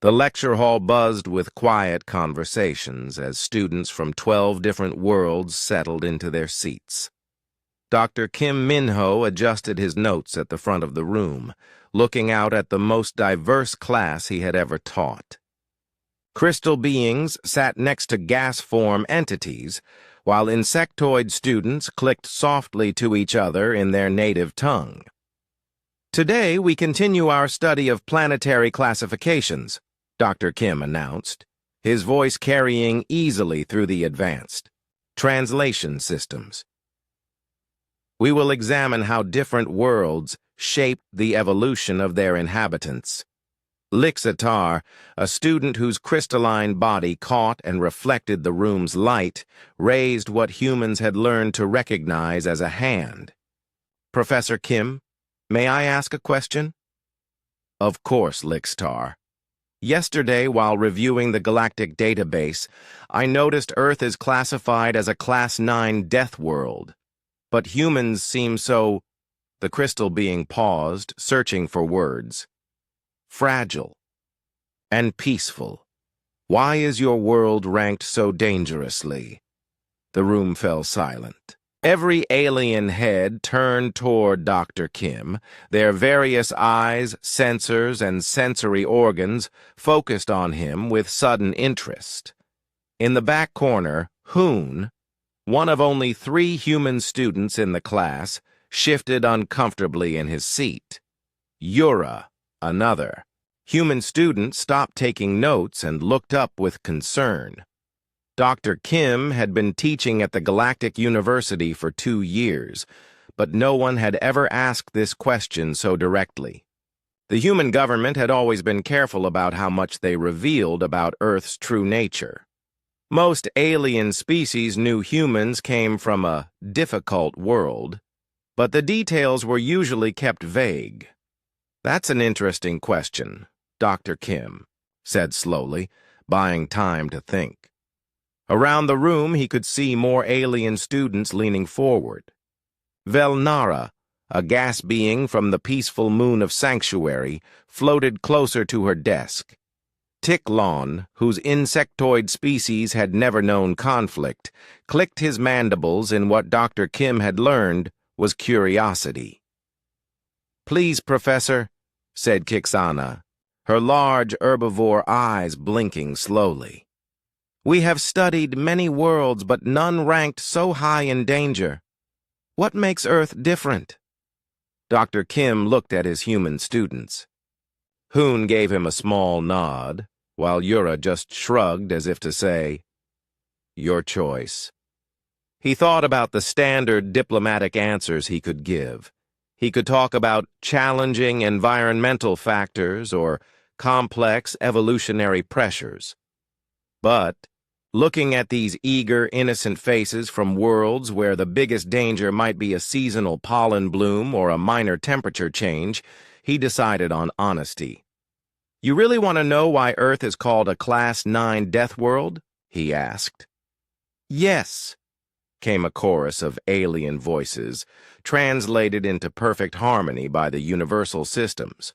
The lecture hall buzzed with quiet conversations as students from 12 different worlds settled into their seats. Dr. Kim Min-ho adjusted his notes at the front of the room, looking out at the most diverse class he had ever taught. Crystal beings sat next to gas-form entities, while insectoid students clicked softly to each other in their native tongue. Today, we continue our study of planetary classifications, Dr. Kim announced, his voice carrying easily through the advanced translation systems. We will examine how different worlds shaped the evolution of their inhabitants. Lixitar, a student whose crystalline body caught and reflected the room's light, raised what humans had learned to recognize as a hand. Professor Kim, may I ask a question? Of course, Lixitar. Yesterday, while reviewing the Galactic database, I noticed Earth is classified as a Class 9 Deathworld. But humans seem so... The crystal being paused, searching for words. Fragile and peaceful. Why is your world ranked so dangerously? The room fell silent. Every alien head turned toward Dr. Kim, their various eyes, sensors, and sensory organs focused on him with sudden interest. In the back corner, Hoon, one of only 3 human students in the class, shifted uncomfortably in his seat. Yura, another human student, stopped taking notes and looked up with concern. Dr. Kim had been teaching at the Galactic University for 2 years, but no one had ever asked this question so directly. The human government had always been careful about how much they revealed about Earth's true nature. Most alien species knew humans came from a difficult world, but the details were usually kept vague. That's an interesting question, Dr. Kim said slowly, buying time to think. Around the room, he could see more alien students leaning forward. Velnara, a gas being from the peaceful moon of Sanctuary, floated closer to her desk. Tiklon, whose insectoid species had never known conflict, clicked his mandibles in what Dr. Kim had learned was curiosity. "Please, Professor," said Kixana, her large herbivore eyes blinking slowly. "We have studied many worlds, but none ranked so high in danger. What makes Earth different?" Dr. Kim looked at his human students. Hoon gave him a small nod, while Yura just shrugged as if to say, "Your choice." He thought about the standard diplomatic answers he could give. He could talk about challenging environmental factors or complex evolutionary pressures. But, looking at these eager, innocent faces from worlds where the biggest danger might be a seasonal pollen bloom or a minor temperature change, he decided on honesty. "You really want to know why Earth is called a Class 9 Deathworld?" he asked. "Yes," came a chorus of alien voices, translated into perfect harmony by the universal systems.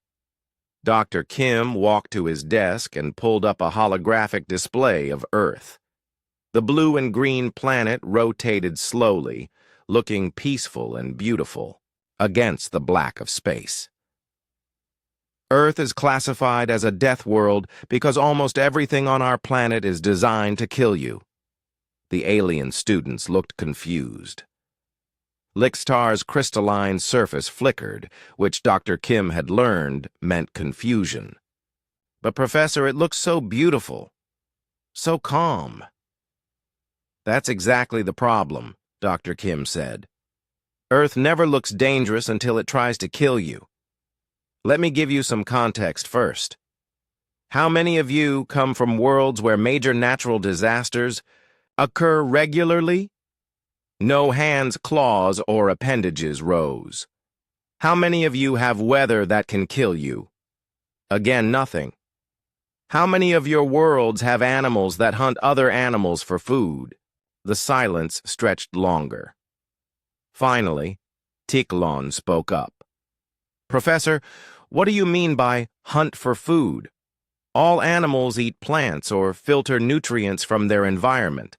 Dr. Kim walked to his desk and pulled up a holographic display of Earth. The blue and green planet rotated slowly, looking peaceful and beautiful, against the black of space. "Earth is classified as a death world because almost everything on our planet is designed to kill you." The alien students looked confused. Lixitar's crystalline surface flickered, which Dr. Kim had learned meant confusion. "But Professor, it looks so beautiful, so calm." "That's exactly the problem," Dr. Kim said. "Earth never looks dangerous until it tries to kill you. Let me give you some context first. How many of you come from worlds where major natural disasters occur regularly? No hands, claws, or appendages rose. How many of you have weather that can kill you? Again, nothing. How many of your worlds have animals that hunt other animals for food? The silence stretched longer. Finally, Tiklon spoke up. "Professor, what do you mean by hunt for food?" All animals eat plants or filter nutrients from their environment.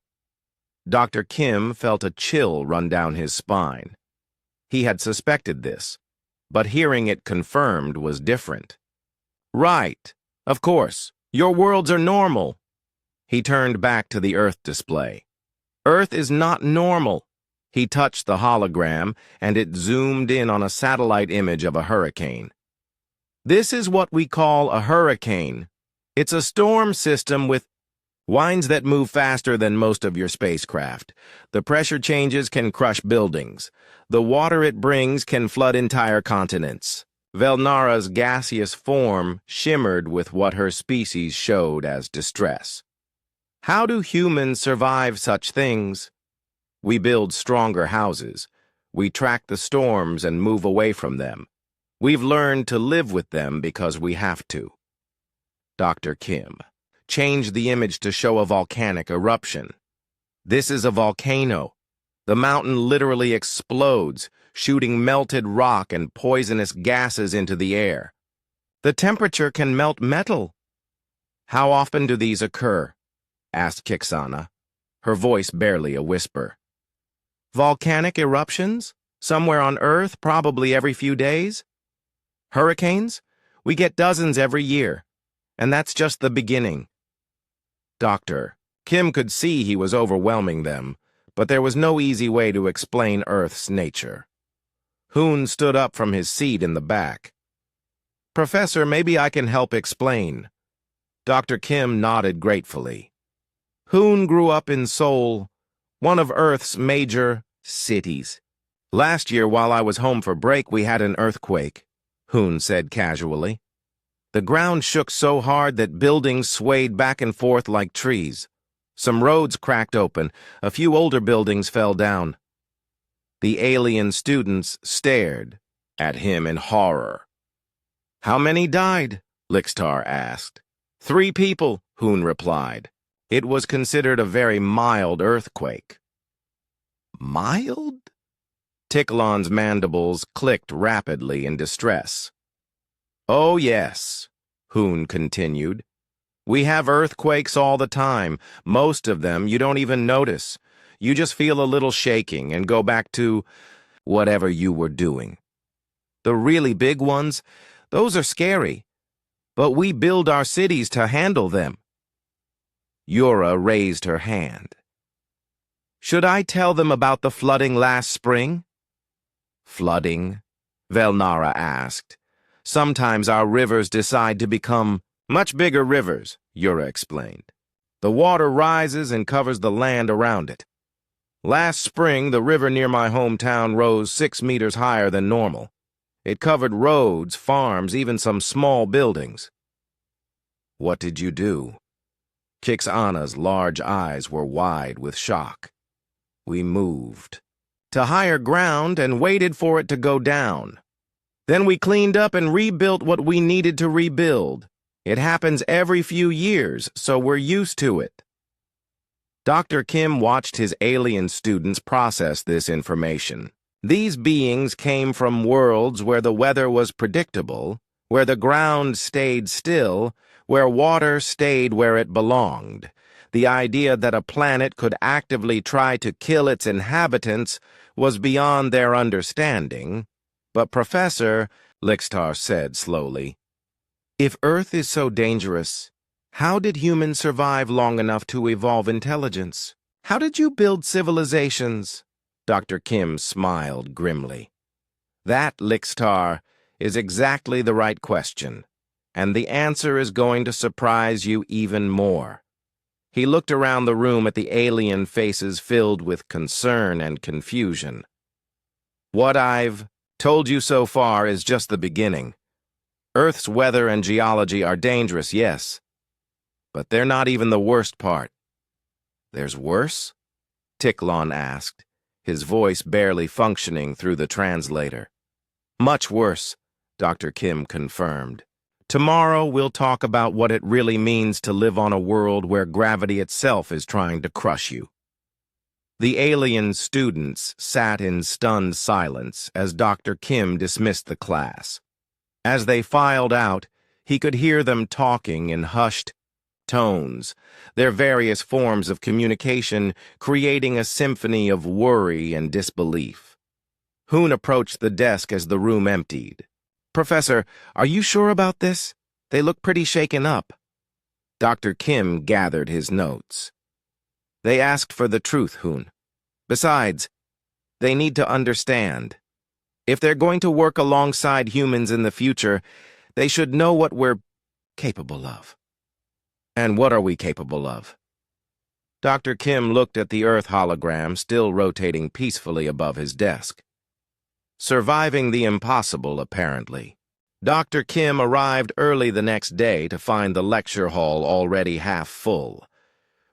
Dr. Kim felt a chill run down his spine. He had suspected this, but hearing it confirmed was different. Right, of course, your worlds are normal. He turned back to the Earth display. Earth is not normal. He touched the hologram, and it zoomed in on a satellite image of a hurricane. This is what we call a hurricane. It's a storm system with winds that move faster than most of your spacecraft. The pressure changes can crush buildings. The water it brings can flood entire continents. Velnara's gaseous form shimmered with what her species showed as distress. How do humans survive such things? We build stronger houses. We track the storms and move away from them. We've learned to live with them because we have to. Dr. Kim changed the image to show a volcanic eruption. This is a volcano. The mountain literally explodes, shooting melted rock and poisonous gases into the air. The temperature can melt metal. How often do these occur? Asked Kixana, her voice barely a whisper. Volcanic eruptions? Somewhere on Earth, probably every few days? Hurricanes? We get dozens every year, and that's just the beginning. Doctor, Kim could see he was overwhelming them, but there was no easy way to explain Earth's nature. Hoon stood up from his seat in the back. Professor, maybe I can help explain. Dr. Kim nodded gratefully. Hoon grew up in Seoul, one of Earth's major cities. Last year, while I was home for break, we had an earthquake, Hoon said casually. The ground shook so hard that buildings swayed back and forth like trees. Some roads cracked open. A few older buildings fell down. The alien students stared at him in horror. How many died? Lixtar asked. 3 people, Hoon replied. It was considered a very mild earthquake. Mild? Tiklon's mandibles clicked rapidly in distress. Oh, yes, Hoon continued. We have earthquakes all the time. Most of them you don't even notice. You just feel a little shaking and go back to whatever you were doing. The really big ones, those are scary. But we build our cities to handle them. Yura raised her hand. Should I tell them about the flooding last spring? Flooding? Velnara asked. Sometimes our rivers decide to become much bigger rivers, Yura explained. The water rises and covers the land around it. Last spring, the river near my hometown rose 6 meters higher than normal. It covered roads, farms, even some small buildings. What did you do? Kixana's large eyes were wide with shock. We moved to higher ground and waited for it to go down. Then we cleaned up and rebuilt what we needed to rebuild. It happens every few years, so we're used to it. Dr. Kim watched his alien students process this information. These beings came from worlds where the weather was predictable, where the ground stayed still, where water stayed where it belonged. The idea that a planet could actively try to kill its inhabitants was beyond their understanding. But Professor, Lixtar said slowly, if Earth is so dangerous, how did humans survive long enough to evolve intelligence? How did you build civilizations? Dr. Kim smiled grimly. That, Lixtar, is exactly the right question, and the answer is going to surprise you even more. He looked around the room at the alien faces filled with concern and confusion. What I've told you so far is just the beginning. Earth's weather and geology are dangerous, yes, but they're not even the worst part. There's worse? Tiklon asked, his voice barely functioning through the translator. Much worse, Dr. Kim confirmed. Tomorrow we'll talk about what it really means to live on a world where gravity itself is trying to crush you. The alien students sat in stunned silence as Dr. Kim dismissed the class. As they filed out, He could hear them talking in hushed tones, their various forms of communication creating a symphony of worry and disbelief. Hoon approached the desk as the room emptied. "Professor, are you sure about this? They look pretty shaken up." Dr. Kim gathered his notes. "They asked for the truth, Hoon. Besides, they need to understand. If they're going to work alongside humans in the future, they should know what we're capable of." "And what are we capable of?" Dr. Kim looked at the Earth hologram still rotating peacefully above his desk. Surviving the impossible, apparently. Dr. Kim arrived early the next day to find the lecture hall already half full.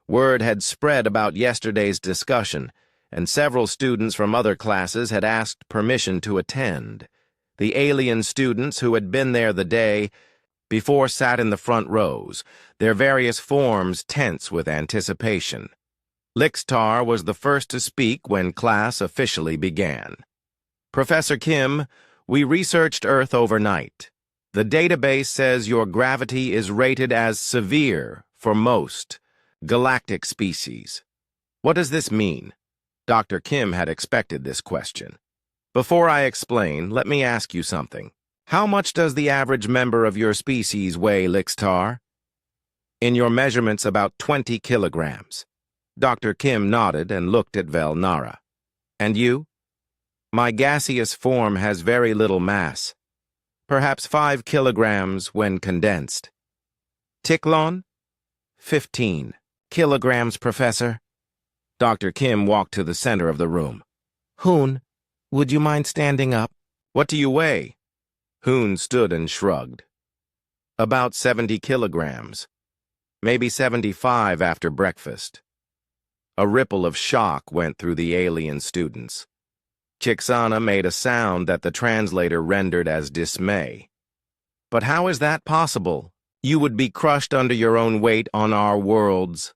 Word had spread about yesterday's discussion, and several students from other classes had asked permission to attend. The alien students who had been there the day before sat in the front rows, their various forms tense with anticipation. Lixtar was the first to speak when class officially began. "Professor Kim, we researched Earth overnight. The database says your gravity is rated as severe for most galactic species. What does this mean?" Dr. Kim had expected this question. "Before I explain, let me ask you something. How much does the average member of your species weigh, Lixtar?" "In your measurements, about 20 kilograms. Dr. Kim nodded and looked at Velnara. "And you?" "My gaseous form has very little mass. Perhaps 5 kilograms when condensed." "Tiklon?" 15 kilograms, Professor." Dr. Kim walked to the center of the room. "Hoon, would you mind standing up?" "What do you weigh?" Hoon stood and shrugged. "About 70 kilograms. Maybe 75 after breakfast." A ripple of shock went through the alien students. Chiksana made a sound that the translator rendered as dismay. "But how is that possible? You would be crushed under your own weight on our worlds."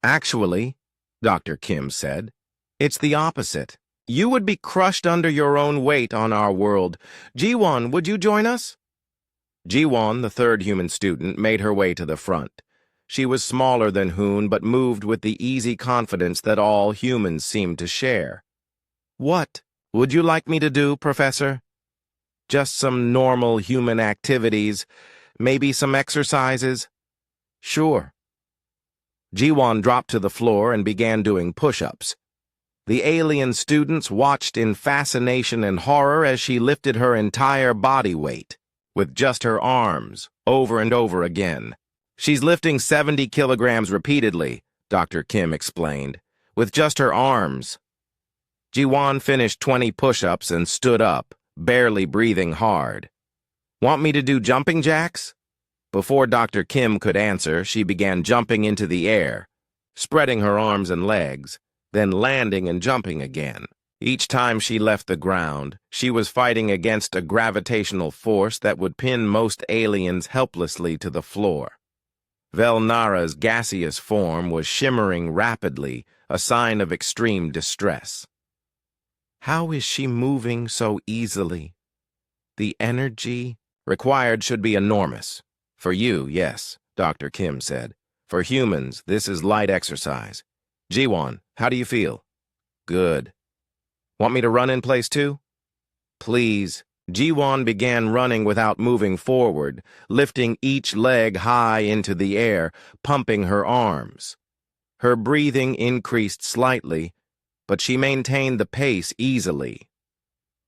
"Actually," Dr. Kim said, "it's the opposite. You would be crushed under your own weight on our world. Jiwon, would you join us?" Jiwon, the third human student, made her way to the front. She was smaller than Hoon, but moved with the easy confidence that all humans seemed to share. "What would you like me to do, Professor?" "Just some normal human activities, maybe some exercises." "Sure." Jiwon dropped to the floor and began doing push-ups. The alien students watched in fascination and horror as she lifted her entire body weight, with just her arms, over and over again. "She's lifting 70 kilograms repeatedly," Dr. Kim explained, "with just her arms." Jiwon finished 20 push-ups and stood up, barely breathing hard. "Want me to do jumping jacks?" Before Dr. Kim could answer, she began jumping into the air, spreading her arms and legs, then landing and jumping again. Each time she left the ground, she was fighting against a gravitational force that would pin most aliens helplessly to the floor. Velnara's gaseous form was shimmering rapidly, a sign of extreme distress. How is she moving so easily? The energy required should be enormous. For you, yes, Dr. Kim said. For humans, this is light exercise. Jiwon, how do you feel? Good. Want me to run in place too? Please. Jiwon began running without moving forward, lifting each leg high into the air, pumping her arms. Her breathing increased slightly, but she maintained the pace easily.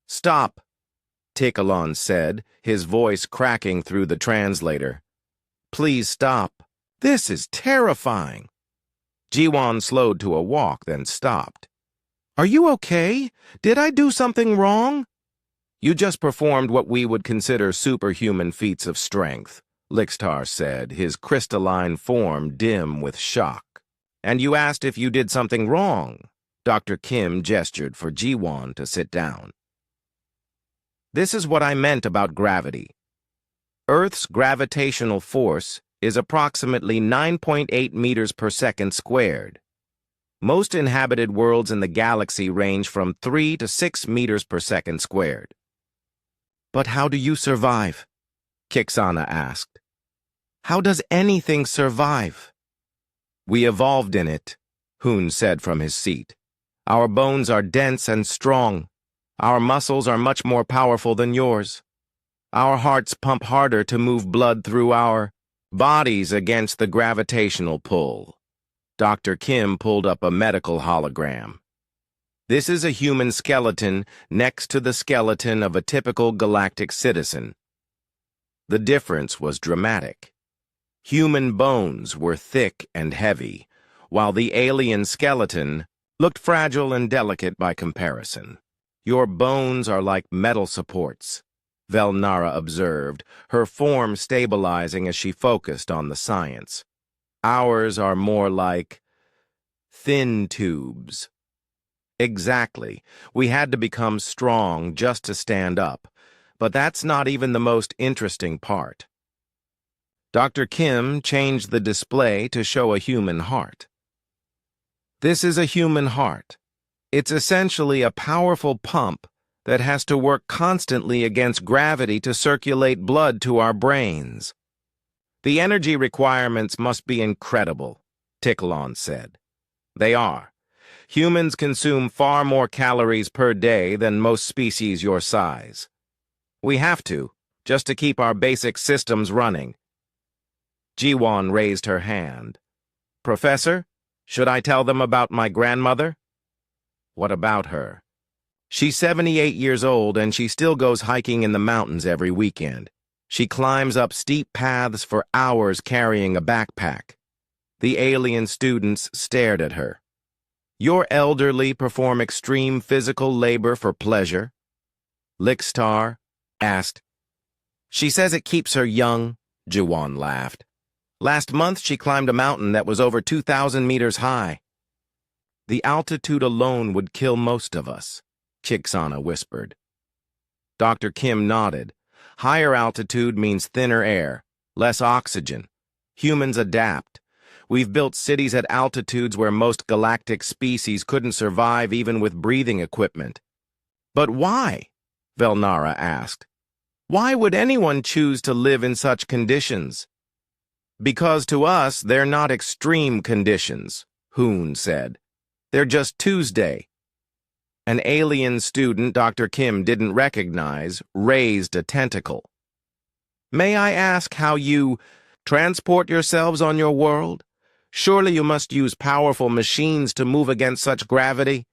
"Stop," Tiklon said, his voice cracking through the translator. "Please stop. This is terrifying." Jiwon slowed to a walk, then stopped. "Are you okay? Did I do something wrong?" "You just performed what we would consider superhuman feats of strength," Lixtar said, his crystalline form dim with shock. "And you asked if you did something wrong." Dr. Kim gestured for Jiwon to sit down. "This is what I meant about gravity. Earth's gravitational force is approximately 9.8 meters per second squared. Most inhabited worlds in the galaxy range from 3 to 6 meters per second squared." "But how do you survive?" Kixana asked. How does anything survive? We evolved in it, Hoon said from his seat. Our bones are dense and strong. Our muscles are much more powerful than yours. Our hearts pump harder to move blood through our bodies against the gravitational pull. Dr. Kim pulled up a medical hologram. This is a human skeleton next to the skeleton of a typical galactic citizen. The difference was dramatic. Human bones were thick and heavy, while the alien skeleton looked fragile and delicate by comparison. Your bones are like metal supports, Velnara observed, her form stabilizing as she focused on the science. Ours are more like thin tubes. Exactly. We had to become strong just to stand up, but that's not even the most interesting part. Dr. Kim changed the display to show a human heart. This is a human heart. It's essentially a powerful pump that has to work constantly against gravity to circulate blood to our brains. The energy requirements must be incredible, Ticklon said. They are. Humans consume far more calories per day than most species your size. We have to, just to keep our basic systems running. Jiwon raised her hand. Professor, should I tell them about my grandmother? What about her? She's 78 years old and she still goes hiking in the mountains every weekend. She climbs up steep paths for hours carrying a backpack. The alien students stared at her. Your elderly perform extreme physical labor for pleasure? Lixtar asked. She says it keeps her young, Jiwon laughed. Last month she climbed a mountain that was over 2,000 meters high. The altitude alone would kill most of us, Kixana whispered. Dr. Kim nodded. Higher altitude means thinner air, less oxygen. Humans adapt. We've built cities at altitudes where most galactic species couldn't survive even with breathing equipment. But why? Velnara asked. Why would anyone choose to live in such conditions? Because to us, they're not extreme conditions, Hoon said. They're just Tuesday. An alien student Dr. Kim didn't recognize raised a tentacle. May I ask how you transport yourselves on your world? Surely you must use powerful machines to move against such gravity?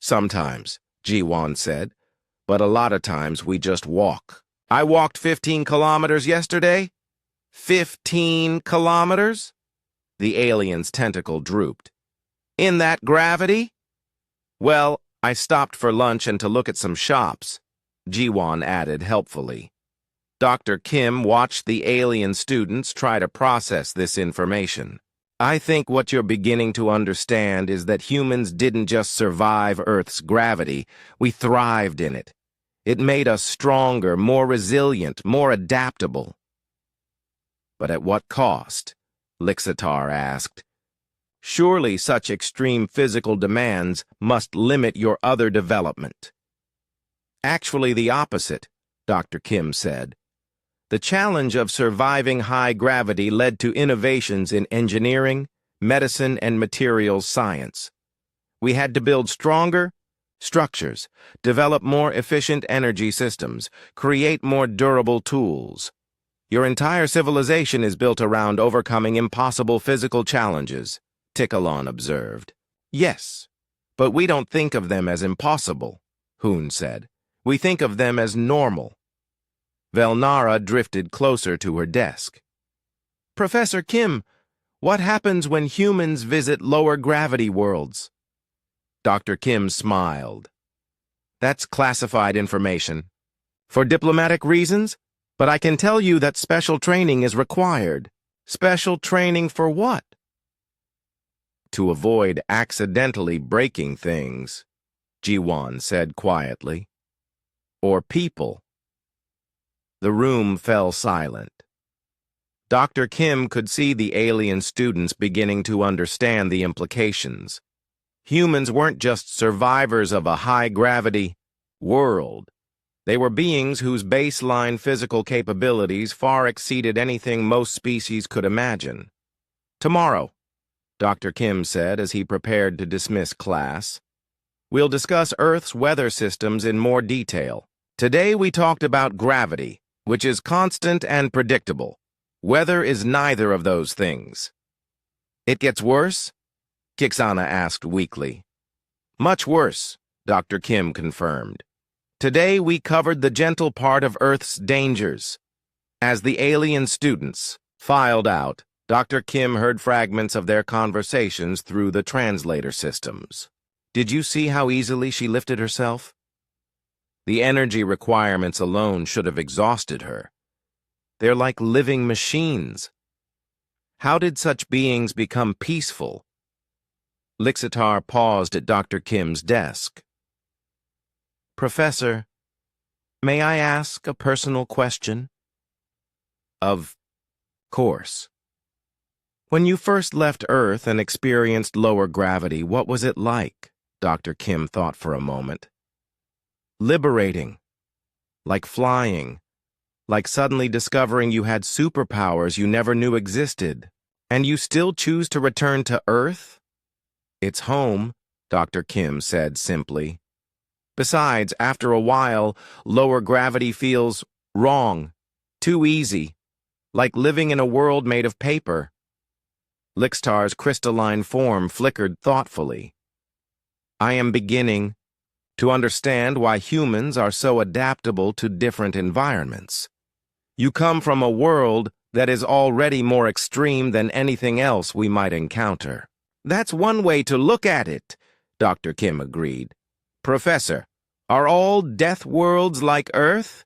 Sometimes, Jiwon said, but a lot of times we just walk. I walked 15 kilometers yesterday. 15 kilometers? The alien's tentacle drooped. In that gravity? Well, I stopped for lunch and to look at some shops, Jiwon added helpfully. Dr. Kim watched the alien students try to process this information. I think what you're beginning to understand is that humans didn't just survive Earth's gravity, we thrived in it. It made us stronger, more resilient, more adaptable. But at what cost? Lixitar asked. Surely such extreme physical demands must limit your other development. Actually the opposite, Dr. Kim said. The challenge of surviving high gravity led to innovations in engineering, medicine, and materials science. We had to build stronger structures, develop more efficient energy systems, create more durable tools. Your entire civilization is built around overcoming impossible physical challenges, Ticklon observed. Yes, but we don't think of them as impossible, Hoon said. We think of them as normal. Velnara drifted closer to her desk. Professor Kim, what happens when humans visit lower gravity worlds? Dr. Kim smiled. That's classified information. For diplomatic reasons? But I can tell you that special training is required. Special training for what? To avoid accidentally breaking things, Jiwon said quietly. Or people. The room fell silent. Dr. Kim could see the alien students beginning to understand the implications. Humans weren't just survivors of a high-gravity world. They were beings whose baseline physical capabilities far exceeded anything most species could imagine. "Tomorrow," Dr. Kim said as he prepared to dismiss class, "we'll discuss Earth's weather systems in more detail. Today we talked about gravity, which is constant and predictable. Weather is neither of those things." "It gets worse?" Kixana asked weakly. "Much worse," Dr. Kim confirmed. "Today we covered the gentle part of Earth's dangers." As the alien students filed out, Dr. Kim heard fragments of their conversations through the translator systems. "Did you see how easily she lifted herself? The energy requirements alone should have exhausted her. They're like living machines. How did such beings become peaceful?" Lixitar paused at Dr. Kim's desk. "Professor, may I ask a personal question?" "Of course." "When you first left Earth and experienced lower gravity, what was it like?" Dr. Kim thought for a moment. "Liberating. Like flying. Like suddenly discovering you had superpowers you never knew existed. And you still choose to return to Earth?" "It's home," Dr. Kim said simply. "Besides, after a while, lower gravity feels wrong, too easy, like living in a world made of paper." Lixtar's crystalline form flickered thoughtfully. "I am beginning to understand why humans are so adaptable to different environments. You come from a world that is already more extreme than anything else we might encounter." "That's one way to look at it," Dr. Kim agreed. "Professor, are all death worlds like Earth?"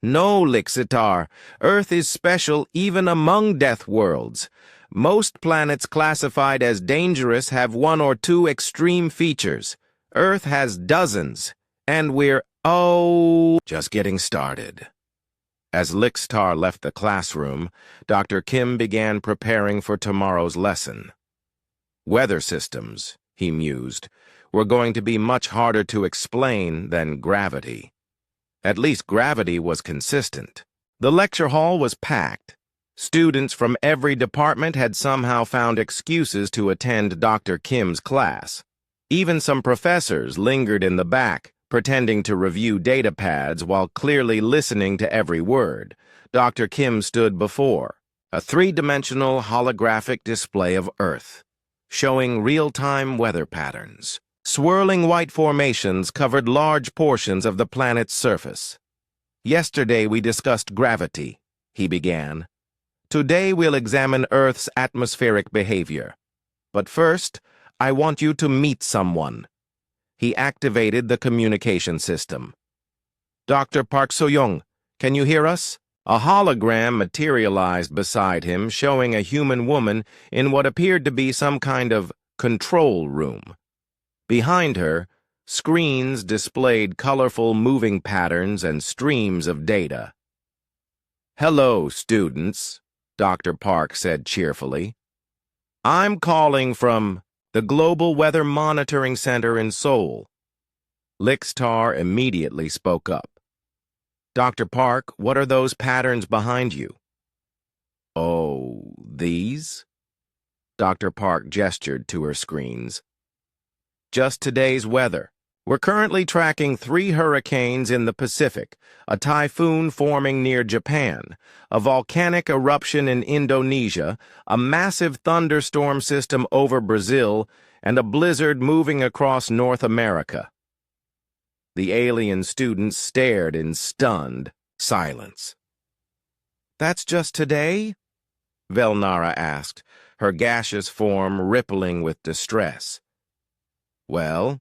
"No, Lixitar. Earth is special even among death worlds. Most planets classified as dangerous have one or two extreme features. Earth has dozens, and we're, just getting started." As Lixtar left the classroom, Dr. Kim began preparing for tomorrow's lesson. Weather systems, he mused, were going to be much harder to explain than gravity. At least gravity was consistent. The lecture hall was packed. Students from every department had somehow found excuses to attend Dr. Kim's class. Even some professors lingered in the back, pretending to review data pads while clearly listening to every word. Dr. Kim stood before a three-dimensional holographic display of Earth, showing real-time weather patterns. Swirling white formations covered large portions of the planet's surface. "Yesterday we discussed gravity," he began. "Today we'll examine Earth's atmospheric behavior. But first, I want you to meet someone." He activated the communication system. "Dr. Park So-young, can you hear us?" A hologram materialized beside him, showing a human woman in what appeared to be some kind of control room. Behind her, screens displayed colorful moving patterns and streams of data. "Hello, students," Dr. Park said cheerfully. "I'm calling from the Global Weather Monitoring Center in Seoul." Lixtar immediately spoke up. "Dr. Park, what are those patterns behind you?" "Oh, these?" Dr. Park gestured to her screens. "Just today's weather. We're currently tracking 3 hurricanes in the Pacific, a typhoon forming near Japan, a volcanic eruption in Indonesia, a massive thunderstorm system over Brazil, and a blizzard moving across North America." The alien students stared in stunned silence. "That's just today?" Velnara asked, her gaseous form rippling with distress. "Well,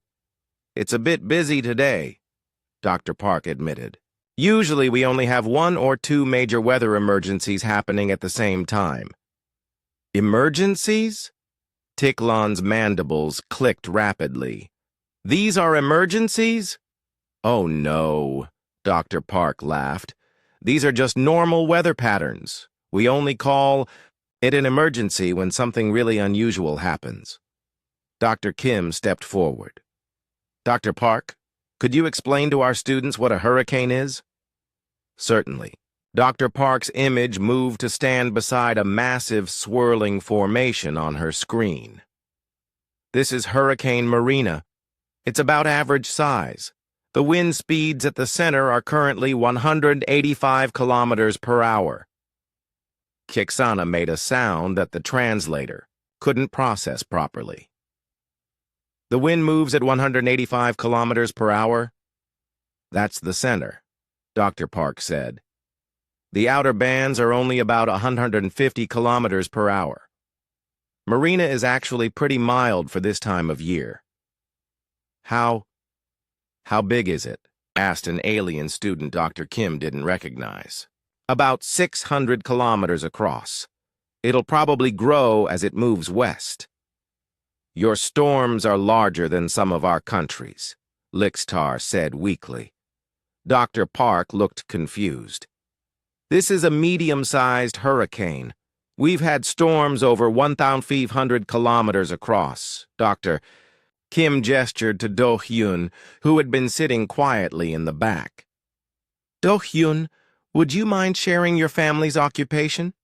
it's a bit busy today," Dr. Park admitted. "Usually we only have 1 or 2 major weather emergencies happening at the same time." "Emergencies?" Tiklon's mandibles clicked rapidly. "These are emergencies?" "Oh no," Dr. Park laughed. "These are just normal weather patterns. We only call it an emergency when something really unusual happens." Dr. Kim stepped forward. "Dr. Park, Could you explain to our students what a hurricane is? Certainly. Dr. Park's image moved to stand beside a massive swirling formation on her screen. This is Hurricane Marina. It's about average size. The wind speeds at the center are currently 185 kilometers per hour. Kixana made a sound that the translator couldn't process properly. The wind moves at 185 kilometers per hour? That's the center, Dr. Park said. The outer bands are only about 150 kilometers per hour. Marina is actually pretty mild for this time of year. How big is it? Asked an alien student Dr. Kim didn't recognize. About 600 kilometers across. It'll probably grow as it moves west. Your storms are larger than some of our countries, Lixtar said weakly. Dr. Park looked confused. This is a medium-sized hurricane. We've had storms over 1,500 kilometers across. Dr. Kim gestured to Do-hyun, who had been sitting quietly in the back. Do-hyun, would you mind sharing your family's occupation?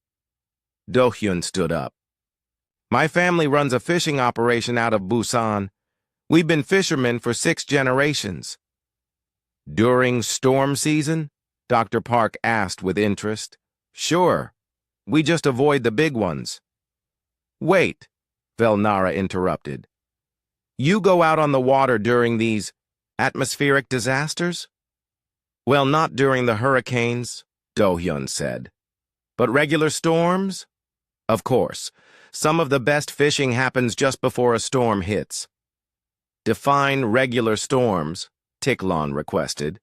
Do-hyun stood up. My family runs a fishing operation out of Busan. We've been fishermen for 6 generations. During storm season? Dr. Park asked with interest. Sure. We just avoid the big ones. Wait, Velnara interrupted. You go out on the water during these atmospheric disasters? Well, not during the hurricanes, Do-hyun said. But regular storms? Of course. Some of the best fishing happens just before a storm hits. Define regular storms, Tiklon requested.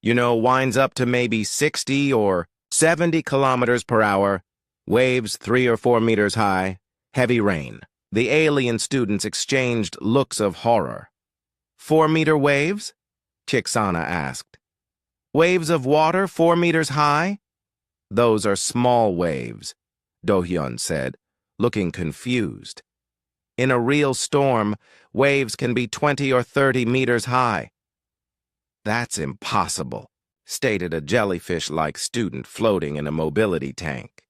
You know, winds up to maybe 60 or 70 kilometers per hour, waves 3 or 4 meters high, heavy rain. The alien students exchanged looks of horror. 4-meter waves? Kixana asked. Waves of water 4 meters high? Those are small waves, Do-hyun said, looking confused. In a real storm, waves can be 20 or 30 meters high. That's impossible, stated a jellyfish-like student floating in a mobility tank.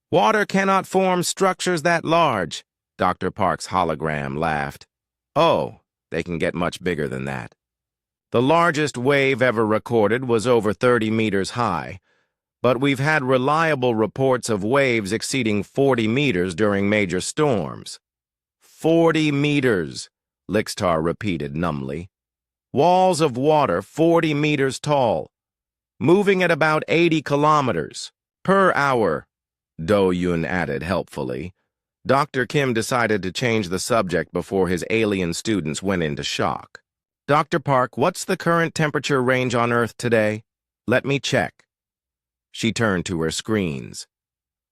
Water cannot form structures that large, Dr. Park's hologram laughed. Oh, they can get much bigger than that. The largest wave ever recorded was over 30 meters high, but we've had reliable reports of waves exceeding 40 meters during major storms. 40 meters, Lixtar repeated numbly. Walls of water 40 meters tall, moving at about 80 kilometers per hour, Do-hyun added helpfully. Dr. Kim decided to change the subject before his alien students went into shock. Dr. Park, what's the current temperature range on Earth today? Let me check. She turned to her screens.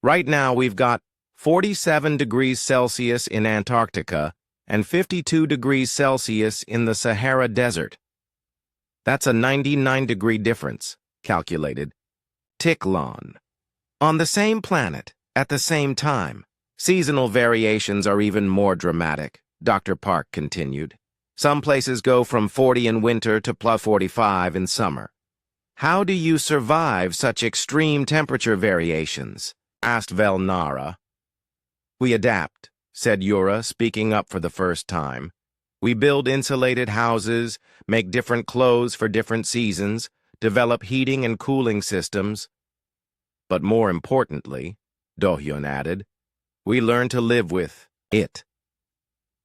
Right now we've got 47 degrees Celsius in Antarctica and 52 degrees Celsius in the Sahara Desert. That's a 99-degree difference, calculated. Tiklon. On the same planet, at the same time, seasonal variations are even more dramatic, Dr. Park continued. Some places go from 40 in winter to plus 45 in summer. How do you survive such extreme temperature variations? Asked Velnara. We adapt, said Yura, speaking up for the first time. We build insulated houses, make different clothes for different seasons, develop heating and cooling systems. But more importantly, Do-hyun added, we learn to live with it.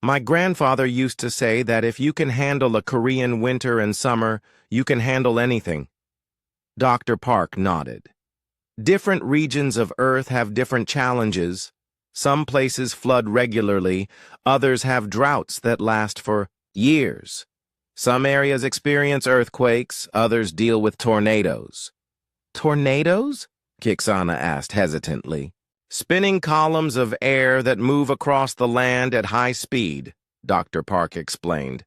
My grandfather used to say that if you can handle a Korean winter and summer, you can handle anything. Dr. Park nodded. Different regions of Earth have different challenges. Some places flood regularly, others have droughts that last for years. Some areas experience earthquakes, others deal with tornadoes. Tornadoes? Kixana asked hesitantly. Spinning columns of air that move across the land at high speed, Dr. Park explained.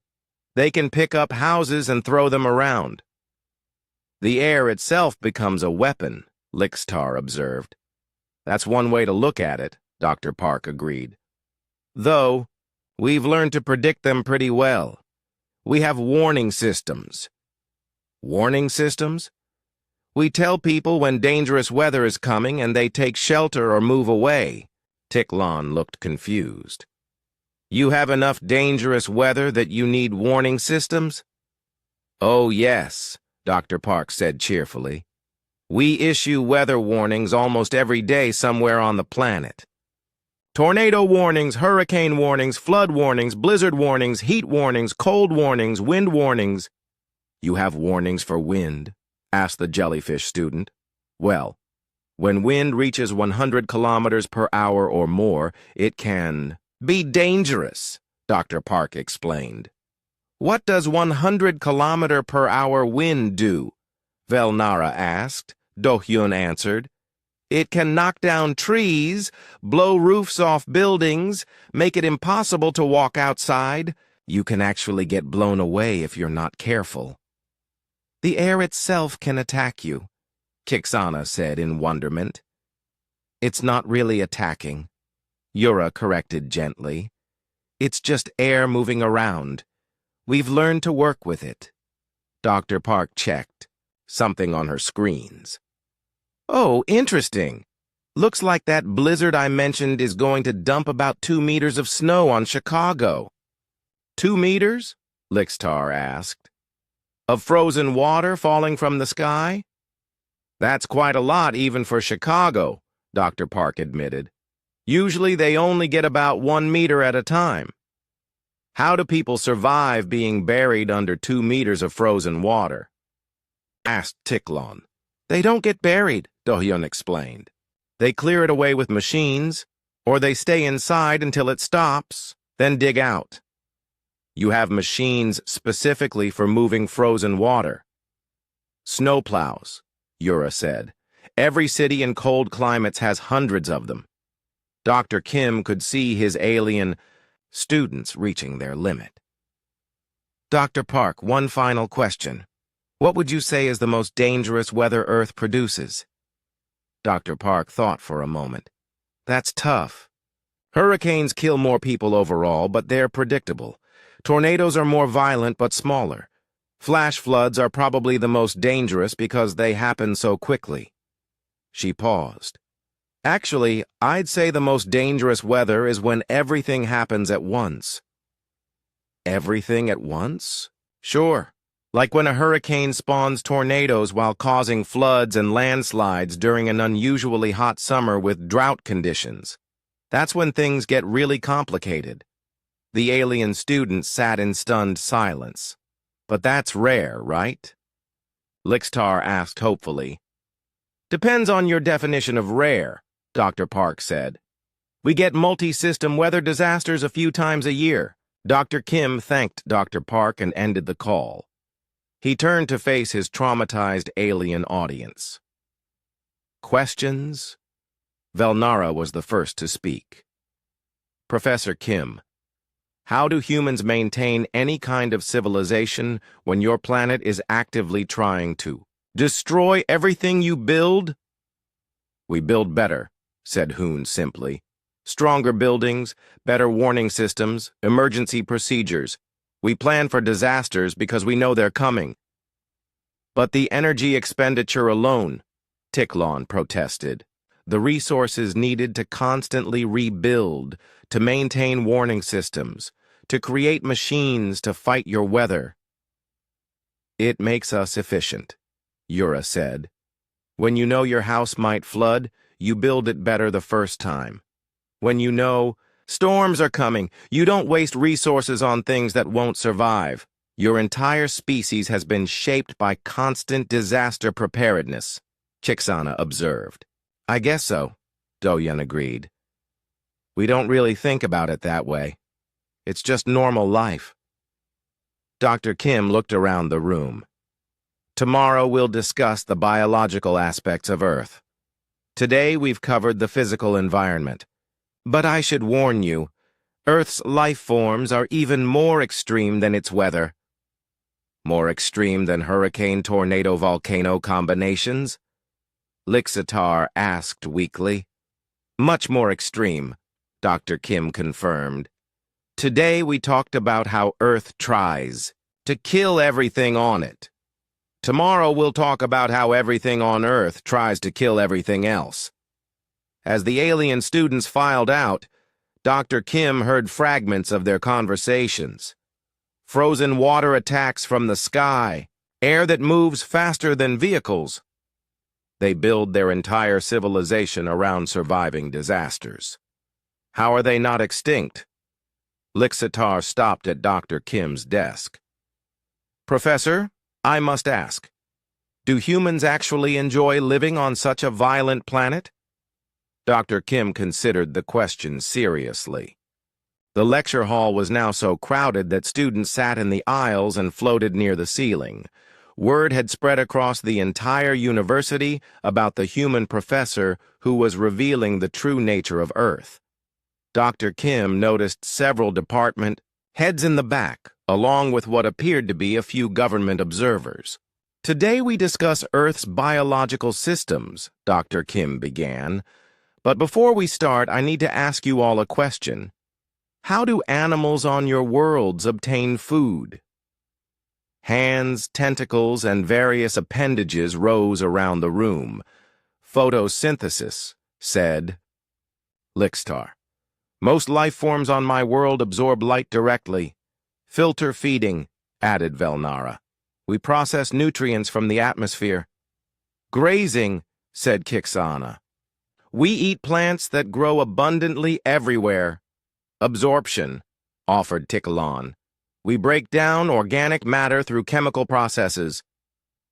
They can pick up houses and throw them around. The air itself becomes a weapon, Lixtar observed. That's one way to look at it, Dr. Park agreed. Though, we've learned to predict them pretty well. We have warning systems. Warning systems? We tell people when dangerous weather is coming and they take shelter or move away. Tiklon looked confused. You have enough dangerous weather that you need warning systems? Oh, yes, Dr. Park said cheerfully. We issue weather warnings almost every day somewhere on the planet. Tornado warnings, hurricane warnings, flood warnings, blizzard warnings, heat warnings, cold warnings, wind warnings. You have warnings for wind? Asked the jellyfish student. Well, when wind reaches 100 kilometers per hour or more, it can be dangerous, Dr. Park explained. What does 100 kilometer per hour wind do? Velnara asked. Do-hyun answered. It can knock down trees, blow roofs off buildings, make it impossible to walk outside. You can actually get blown away if you're not careful. The air itself can attack you, Kixana said in wonderment. It's not really attacking, Yura corrected gently. It's just air moving around. We've learned to work with it. Dr. Park checked, something on her screens. Oh, interesting. Looks like that blizzard I mentioned is going to dump about 2 meters of snow on Chicago. 2 meters? Lixtar asked. Of frozen water falling from the sky? That's quite a lot even for Chicago, Dr. Park admitted. Usually they only get about 1 meter at a time. How do people survive being buried under 2 meters of frozen water? Asked Tiklon. They don't get buried, Do-hyun explained. They clear it away with machines, or they stay inside until it stops, then dig out. You have machines specifically for moving frozen water. Snowplows, Yura said. Every city in cold climates has hundreds of them. Dr. Kim could see his alien students reaching their limit. Dr. Park, one final question. What would you say is the most dangerous weather Earth produces? Dr. Park thought for a moment. That's tough. Hurricanes kill more people overall, but they're predictable. Tornadoes are more violent but smaller. Flash floods are probably the most dangerous because they happen so quickly. She paused. Actually, I'd say the most dangerous weather is when everything happens at once. Everything at once? Sure. Like when a hurricane spawns tornadoes while causing floods and landslides during an unusually hot summer with drought conditions. That's when things get really complicated. The alien student sat in stunned silence. But that's rare, right? Lixtar asked hopefully. Depends on your definition of rare, Dr. Park said. We get multi-system weather disasters a few times a year. Dr. Kim thanked Dr. Park and ended the call. He turned to face his traumatized alien audience. Questions? Velnara was the first to speak. Professor Kim, how do humans maintain any kind of civilization when your planet is actively trying to destroy everything you build? We build better, said Hoon simply. Stronger buildings, better warning systems, emergency procedures. We plan for disasters because we know they're coming. But the energy expenditure alone, Tiklon protested. The resources needed to constantly rebuild, to maintain warning systems, to create machines to fight your weather. It makes us efficient, Yura said. When you know your house might flood, you build it better the first time. When you know storms are coming, you don't waste resources on things that won't survive. Your entire species has been shaped by constant disaster preparedness, Kixana observed. I guess so, Do-hyun agreed. We don't really think about it that way. It's just normal life. Dr. Kim looked around the room. Tomorrow we'll discuss the biological aspects of Earth. Today we've covered the physical environment. But I should warn you, Earth's life forms are even more extreme than its weather. More extreme than hurricane, tornado, volcano combinations? Lixitar asked weakly. Much more extreme, Dr. Kim confirmed. Today we talked about how Earth tries. to kill everything on it. Tomorrow we'll talk about how everything on Earth tries to kill everything else. As the alien students filed out, Dr. Kim heard fragments of their conversations. Frozen water attacks from the sky, air that moves faster than vehicles. They build their entire civilization around surviving disasters. How are they not extinct? Lixitar stopped at Dr. Kim's desk. Professor, I must ask, do humans actually enjoy living on such a violent planet? Dr. Kim considered the question seriously. The lecture hall was now so crowded that students sat in the aisles and floated near the ceiling. Word had spread across the entire university about the human professor who was revealing the true nature of Earth. Dr. Kim noticed several department heads in the back, along with what appeared to be a few government observers. Today we discuss Earth's biological systems, Dr. Kim began. But before we start, I need to ask you all a question. How do animals on your worlds obtain food? Hands, tentacles, and various appendages rose around the room. Photosynthesis, said Lixtar. Most life forms on my world absorb light directly. Filter feeding, added Velnara. We process nutrients from the atmosphere. Grazing, said Kixana. We eat plants that grow abundantly everywhere. Absorption, offered Tikalon. We break down organic matter through chemical processes.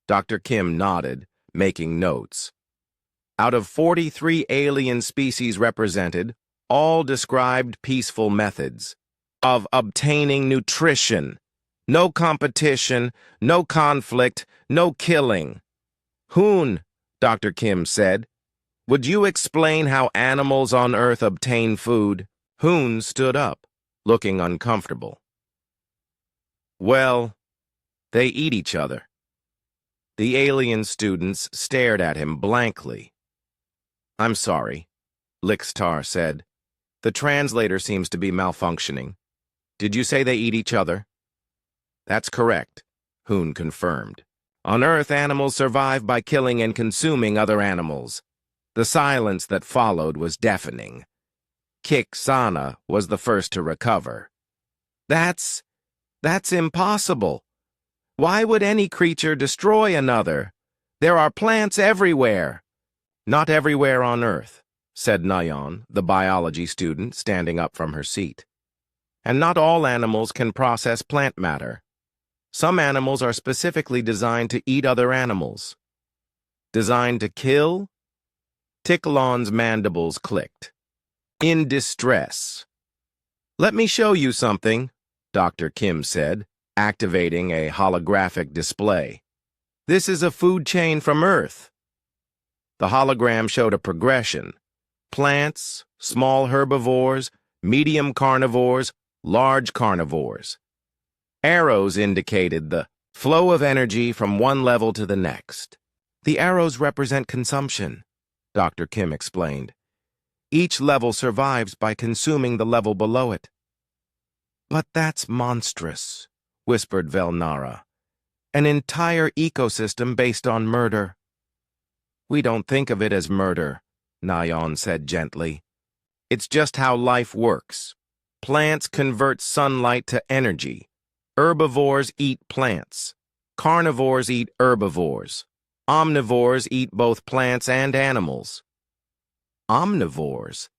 Dr. Kim nodded, making notes. Out of 43 alien species represented, all described peaceful methods of obtaining nutrition. No competition, no conflict, no killing. Hoon, Dr. Kim said, would you explain how animals on Earth obtain food? Hoon stood up, looking uncomfortable. Well, they eat each other. The alien students stared at him blankly. I'm sorry, Lixtar said. The translator seems to be malfunctioning. Did you say they eat each other? That's correct, Hoon confirmed. On Earth, animals survive by killing and consuming other animals. The silence that followed was deafening. Kixana was the first to recover. That's impossible. Why would any creature destroy another? There are plants everywhere. Not everywhere on Earth, said Nayan, the biology student, standing up from her seat. And not all animals can process plant matter. Some animals are specifically designed to eat other animals. Designed to kill? Tikalon's mandibles clicked. In distress. Let me show you something, Dr. Kim said, activating a holographic display. This is a food chain from Earth. The hologram showed a progression. Plants, small herbivores, medium carnivores, large carnivores. Arrows indicated the flow of energy from one level to the next. The arrows represent consumption, Dr. Kim explained. Each level survives by consuming the level below it. But that's monstrous, whispered Velnara. An entire ecosystem based on murder. We don't think of it as murder, Nayan said gently. It's just how life works. Plants convert sunlight to energy. Herbivores eat plants. Carnivores eat herbivores. Omnivores eat both plants and animals. Omnivores?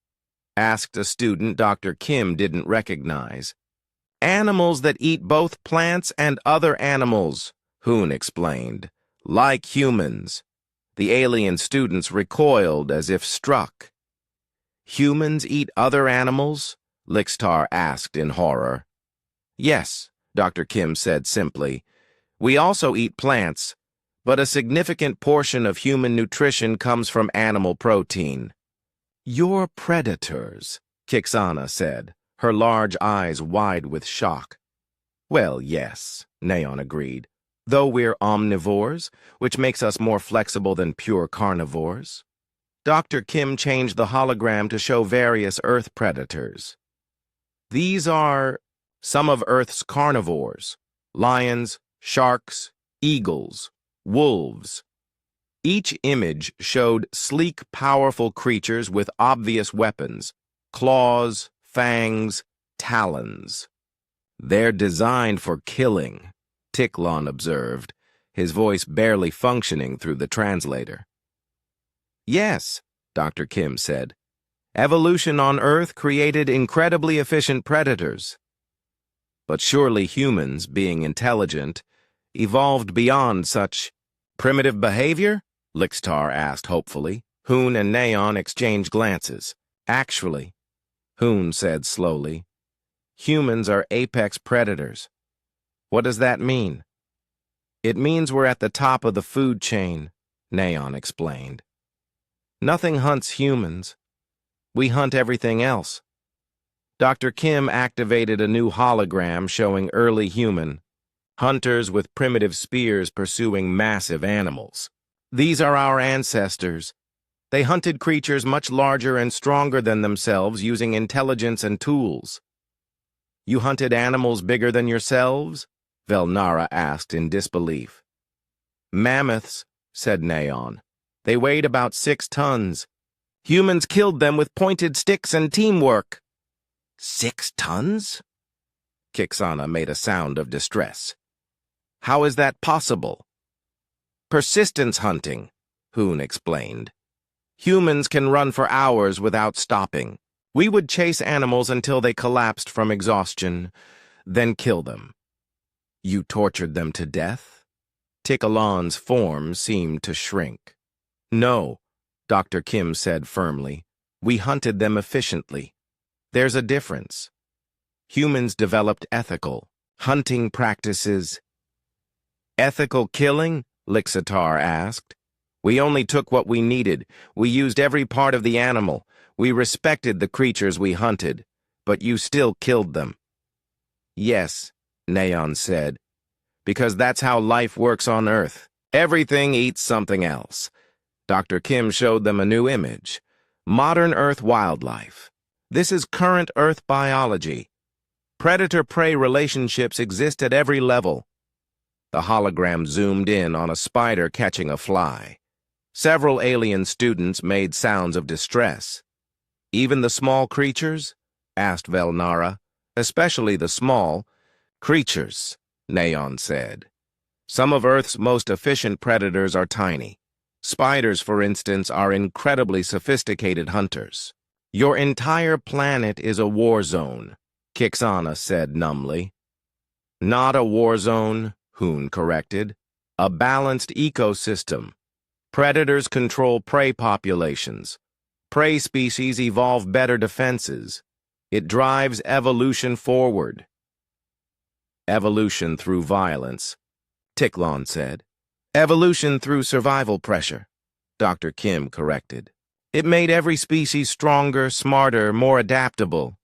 Asked a student Dr. Kim didn't recognize. Animals that eat both plants and other animals, Hoon explained. Like humans. The alien students recoiled as if struck. Humans eat other animals? Lixtar asked in horror. Yes, Dr. Kim said simply. We also eat plants, but a significant portion of human nutrition comes from animal protein. You're predators, Kixana said, her large eyes wide with shock. Well, yes, Naon agreed, though we're omnivores, which makes us more flexible than pure carnivores. Dr. Kim changed the hologram to show various Earth predators. These are some of Earth's carnivores, lions, sharks, eagles, wolves. Each image showed sleek, powerful creatures with obvious weapons, claws, fangs, talons. "They're designed for killing," Tiklon observed, his voice barely functioning through the translator. "Yes," Dr. Kim said. "Evolution on Earth created incredibly efficient predators. But surely humans, being intelligent, evolved beyond such primitive behavior?" Lixtar asked hopefully. Hoon and Neon exchanged glances. "Actually," Hoon said slowly, "humans are apex predators." "What does that mean?" "It means we're at the top of the food chain," Neon explained. "Nothing hunts humans. We hunt everything else." Dr. Kim activated a new hologram showing early human hunters with primitive spears pursuing massive animals. "These are our ancestors. They hunted creatures much larger and stronger than themselves using intelligence and tools." "You hunted animals bigger than yourselves?" Velnara asked in disbelief. "Mammoths," said Neon. "They weighed about 6 tons. Humans killed them with pointed sticks and teamwork." 6 tons? Kixana made a sound of distress. "How is that possible?" "Persistence hunting," Hoon explained. "Humans can run for hours without stopping. We would chase animals until they collapsed from exhaustion, then kill them." "You tortured them to death?" Tikalon's form seemed to shrink. "No," Dr. Kim said firmly. "We hunted them efficiently. There's a difference. Humans developed ethical hunting practices." "Ethical killing?" Lixitar asked. "We only took what we needed. We used every part of the animal. We respected the creatures we hunted. But you still killed them." "Yes," Neon said, "because that's how life works on Earth. Everything eats something else." Dr. Kim showed them a new image. Modern Earth wildlife. This is current Earth biology. Predator-prey relationships exist at every level. The hologram zoomed in on a spider catching a fly. Several alien students made sounds of distress. "Even the small creatures?" asked Velnara. "Especially the small creatures," Neon said. "Some of Earth's most efficient predators are tiny. Spiders, for instance, are incredibly sophisticated hunters." "Your entire planet is a war zone," Kixana said numbly. "Not a war zone," Hoon corrected. "A balanced ecosystem. Predators control prey populations. Prey species evolve better defenses. It drives evolution forward." "Evolution through violence," Tiklon said. "Evolution through survival pressure," Dr. Kim corrected. "It made every species stronger, smarter, more adaptable."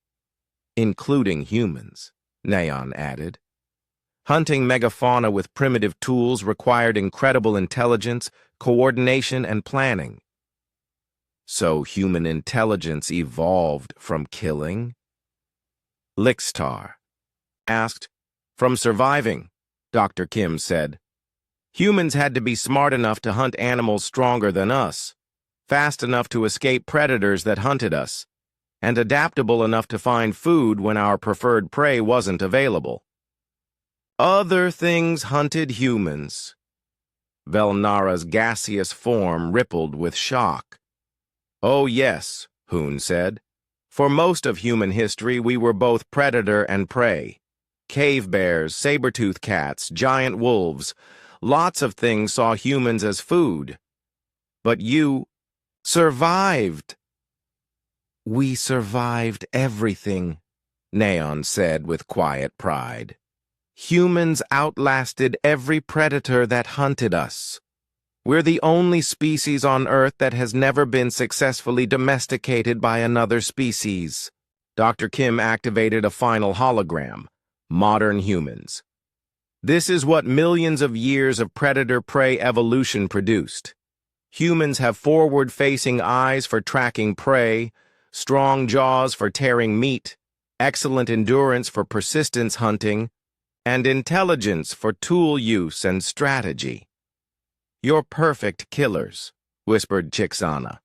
"Including humans," Neon added. "Hunting megafauna with primitive tools required incredible intelligence, coordination, and planning." "So human intelligence evolved from killing?" Lixtar asked. "From surviving," Dr. Kim said. "Humans had to be smart enough to hunt animals stronger than us, fast enough to escape predators that hunted us, and adaptable enough to find food when our preferred prey wasn't available." "Other things hunted humans." Velnara's gaseous form rippled with shock. "Oh yes," Hoon said. "For most of human history, we were both predator and prey. Cave bears, saber-toothed cats, giant wolves. Lots of things saw humans as food. But you survived." "We survived everything," Neon said with quiet pride. "Humans outlasted every predator that hunted us. We're the only species on Earth that has never been successfully domesticated by another species." Dr. Kim activated a final hologram. Modern humans. "This is what millions of years of predator-prey evolution produced. Humans have forward-facing eyes for tracking prey, strong jaws for tearing meat, excellent endurance for persistence hunting, and intelligence for tool use and strategy. You're perfect killers, whispered Chixana.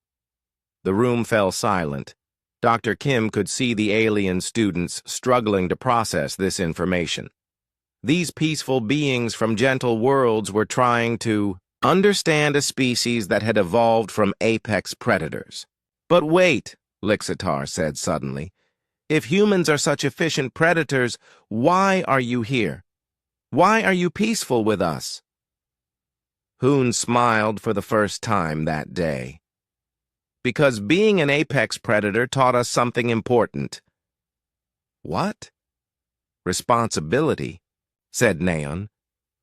The room fell silent. Dr. Kim could see the alien students struggling to process this information. These peaceful beings from gentle worlds were trying to understand a species that had evolved from apex predators. But wait, Lixitar said suddenly. If humans are such efficient predators, why are you here? Why are you peaceful with us? Hoon smiled for the first time that day. Because being an apex predator taught us something important. What? Responsibility, said Neon.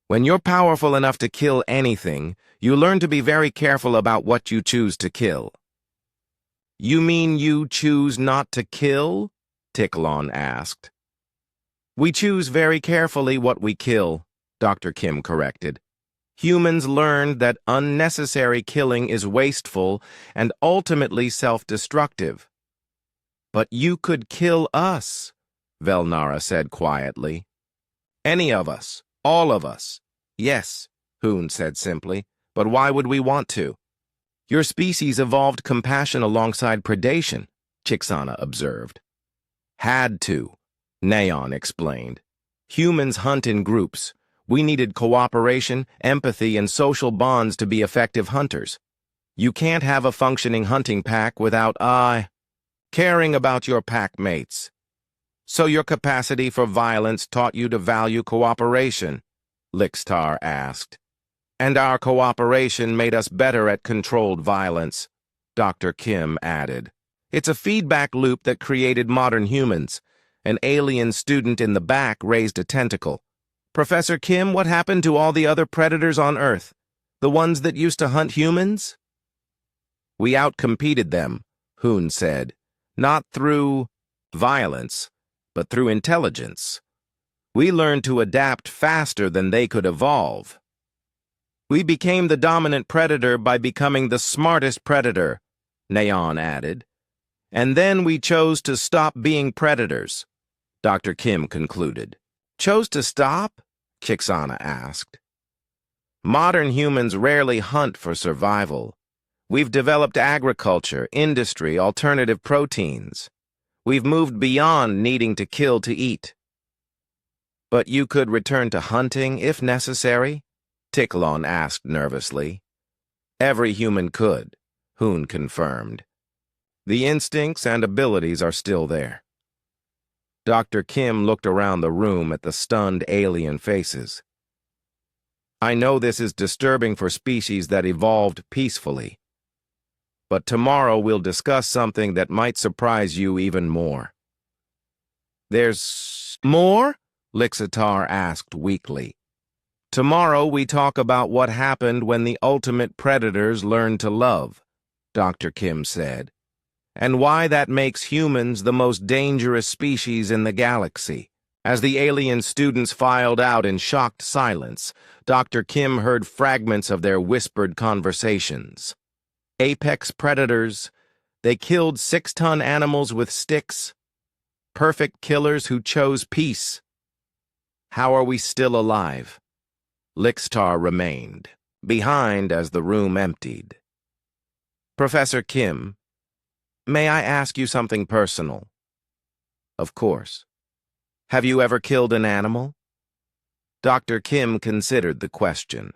When you're powerful enough to kill anything, you learn to be very careful about what you choose to kill. You mean you choose not to kill? Ticklon asked. We choose very carefully what we kill, Dr. Kim corrected. Humans learned that unnecessary killing is wasteful and ultimately self-destructive. But you could kill us, Velnara said quietly. Any of us, all of us. Yes, Hoon said simply, but why would we want to? Your species evolved compassion alongside predation, Chixana observed. Had to, Neon explained. Humans hunt in groups. We needed cooperation, empathy, and social bonds to be effective hunters. You can't have a functioning hunting pack without caring about your pack mates. So your capacity for violence taught you to value cooperation, Lixtar asked. And our cooperation made us better at controlled violence, Dr. Kim added. It's a feedback loop that created modern humans. An alien student in the back raised a tentacle. Professor Kim, what happened to all the other predators on Earth? The ones that used to hunt humans? We outcompeted them, Hoon said. Not through violence, but through intelligence. We learned to adapt faster than they could evolve. We became the dominant predator by becoming the smartest predator, Neon added. And then we chose to stop being predators, Dr. Kim concluded. Chose to stop? Chixana asked. Modern humans rarely hunt for survival. We've developed agriculture, industry, alternative proteins. We've moved beyond needing to kill to eat. But you could return to hunting if necessary? Ticklon asked nervously. Every human could, Hoon confirmed. The instincts and abilities are still there. Dr. Kim looked around the room at the stunned alien faces. I know this is disturbing for species that evolved peacefully. But tomorrow we'll discuss something that might surprise you even more. There's more? Lixitar asked weakly. Tomorrow we talk about what happened when the ultimate predators learned to love, Dr. Kim said, and why that makes humans the most dangerous species in the galaxy. As the alien students filed out in shocked silence, Dr. Kim heard fragments of their whispered conversations. Apex predators, they killed 6-ton animals with sticks. Perfect killers who chose peace. How are we still alive? Lixtar remained, behind as the room emptied. Professor Kim, may I ask you something personal? Of course. Have you ever killed an animal? Dr. Kim considered the question.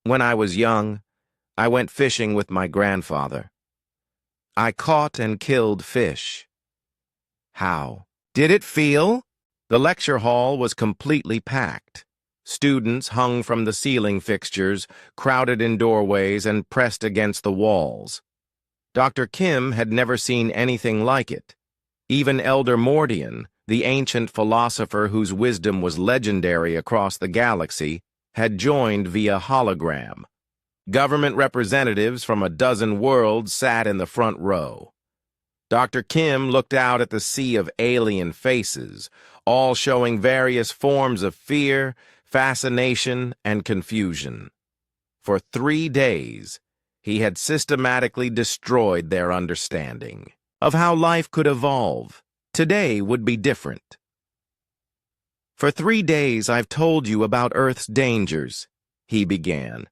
When I was young, I went fishing with my grandfather. I caught and killed fish. How? Did it feel? The lecture hall was completely packed. Students hung from the ceiling fixtures, crowded in doorways, and pressed against the walls. Dr. Kim had never seen anything like it. Even Elder Mordian, the ancient philosopher whose wisdom was legendary across the galaxy, had joined via hologram. Government representatives from a dozen worlds sat in the front row. Dr. Kim looked out at the sea of alien faces, all showing various forms of fear, fascination, and confusion. For 3 days, he had systematically destroyed their understanding of how life could evolve. Today would be different. For 3 days I've told you about Earth's dangers, he began.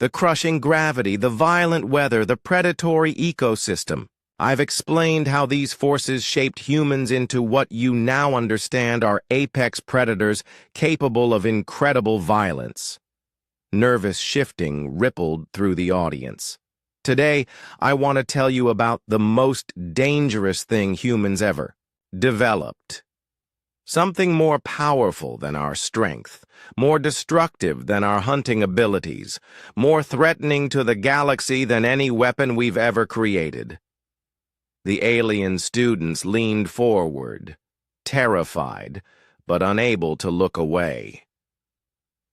The crushing gravity, the violent weather, the predatory ecosystem. I've explained how these forces shaped humans into what you now understand are apex predators capable of incredible violence. Nervous shifting rippled through the audience. Today, I want to tell you about the most dangerous thing humans ever developed. Something more powerful than our strength, more destructive than our hunting abilities, more threatening to the galaxy than any weapon we've ever created. The alien students leaned forward, terrified, but unable to look away.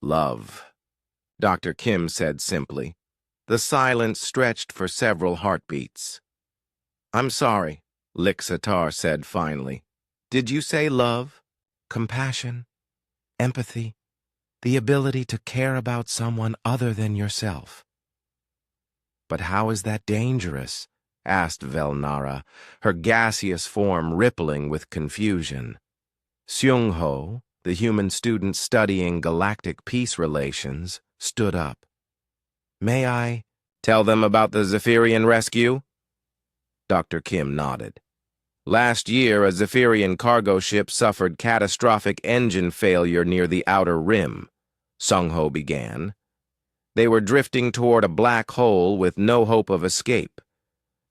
Love, Dr. Kim said simply. The silence stretched for several heartbeats. I'm sorry, Lixatar said finally. Did you say love, compassion, empathy, the ability to care about someone other than yourself? But how is that dangerous? Asked Velnara, her gaseous form rippling with confusion. Seung-ho, the human student studying galactic peace relations, stood up. May I tell them about the Zephyrian rescue? Dr. Kim nodded. Last year, a Zephyrian cargo ship suffered catastrophic engine failure near the outer rim, Seung-ho began. They were drifting toward a black hole with no hope of escape.